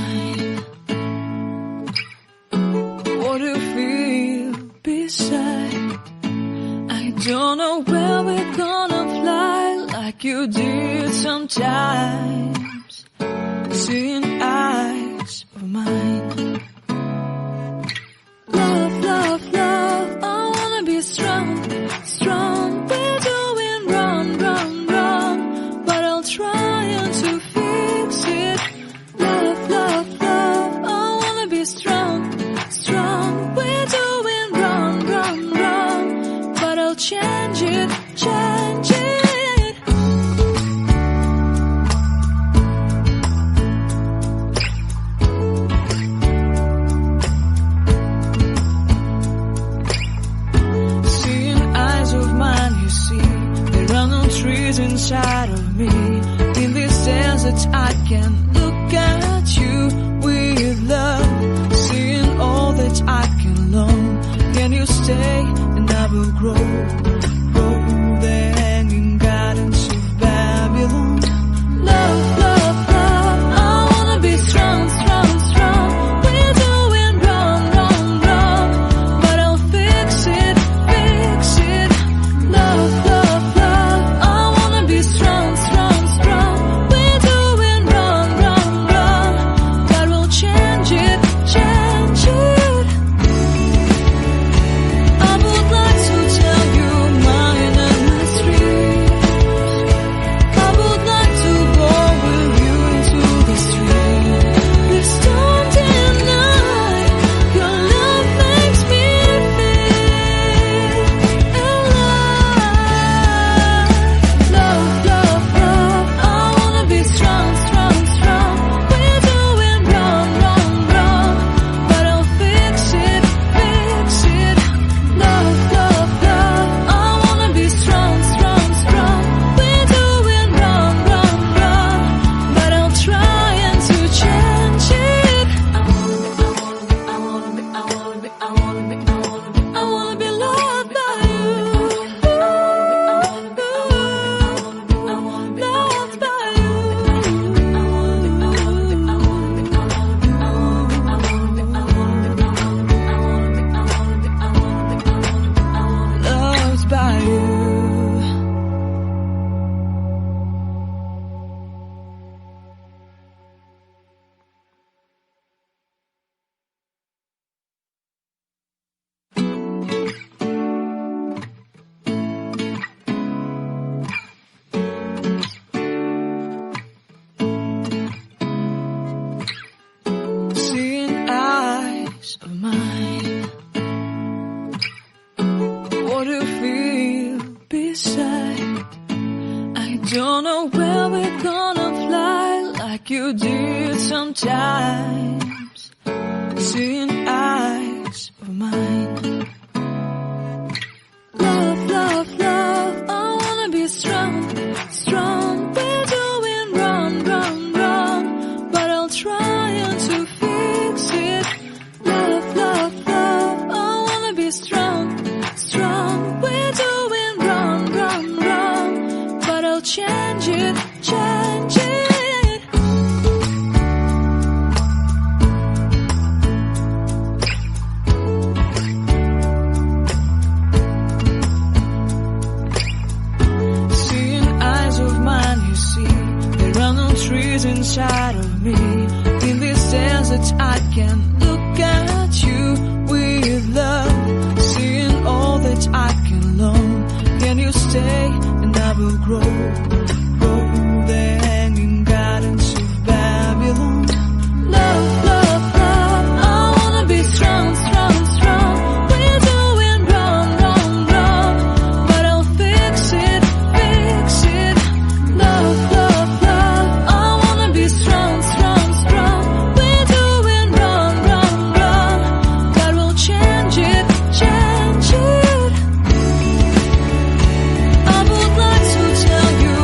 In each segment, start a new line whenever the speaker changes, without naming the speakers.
mine. What do you feel beside? I don't know where we're gonna fly like you did sometimes. Seeing eyes of mine. Love, love, love, I wanna be strong, strong. We're doing wrong, wrong, wrong, but I'll try to fix it. Love, love, love, I wanna be strong, strong. We're doing wrong, wrong, wrong, but I'll change it, change it. Trees inside of me. In this desert I can look at you with love. Seeing all that I can long. Can you stay and I will grow? Grow the hanging gardens of Babylon. Love, love, love, I wanna be strong, strong, strong. We're doing wrong, wrong, wrong, but I'll fix it, fix it. Love, love, love, strong, strong, strong. We're doing wrong, wrong, wrong, but we'll change it, change it. I would like to tell you my mysteries. I would like to go with you into the street. Please don't deny your love makes me feel alive. Love, love, love, I wanna be strong, strong, strong. We're doing wrong, wrong, wrong, but I'll fix it, fix it. Love, love, love, I wanna be strong, strong, strong. We're doing wrong, wrong, wrong, but I'll try to change it. I wanna be loved by you. Loved by you. Loved by you. Seeing eyes of mine. What do you feel beside? I don't know where we're gonna fly like you did sometimes. Seeing eyes of mine. Love, love, love, I wanna be strong, strong. We're doing wrong, wrong, wrong, but I'll try to fix it. Love, love, love, I wanna be strong, strong. We're doing wrong, wrong, wrong, but I'll change it, change it. Seeing eyes of mine, you see, there are no trees inside of me. In this desert I can look at you with love. Seeing all that I can long. Can you stay and I will grow? Grow the hanging gardens of Babylon. Love, love, love, I wanna be strong, strong, strong. We're doing wrong, wrong, wrong, but I'll fix it, fix it. Love, love, love, I wanna be strong, strong, strong. We're doing wrong, wrong, wrong, but we'll change it, change it. I would like to tell you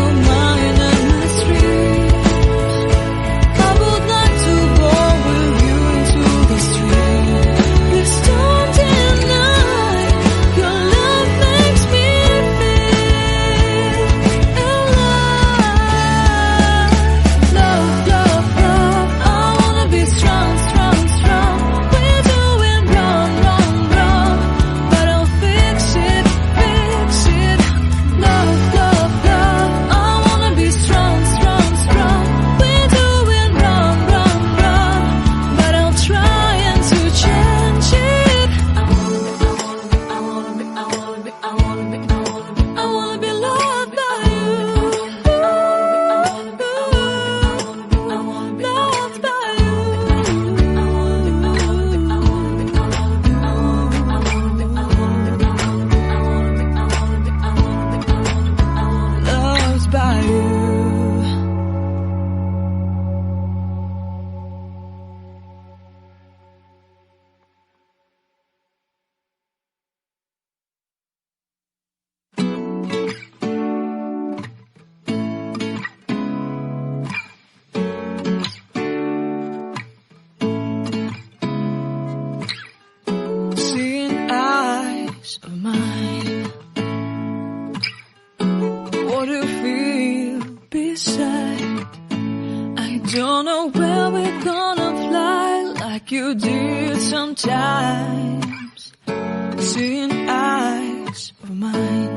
Don't know where we're gonna fly like you did sometimes. Seeing eyes of mine.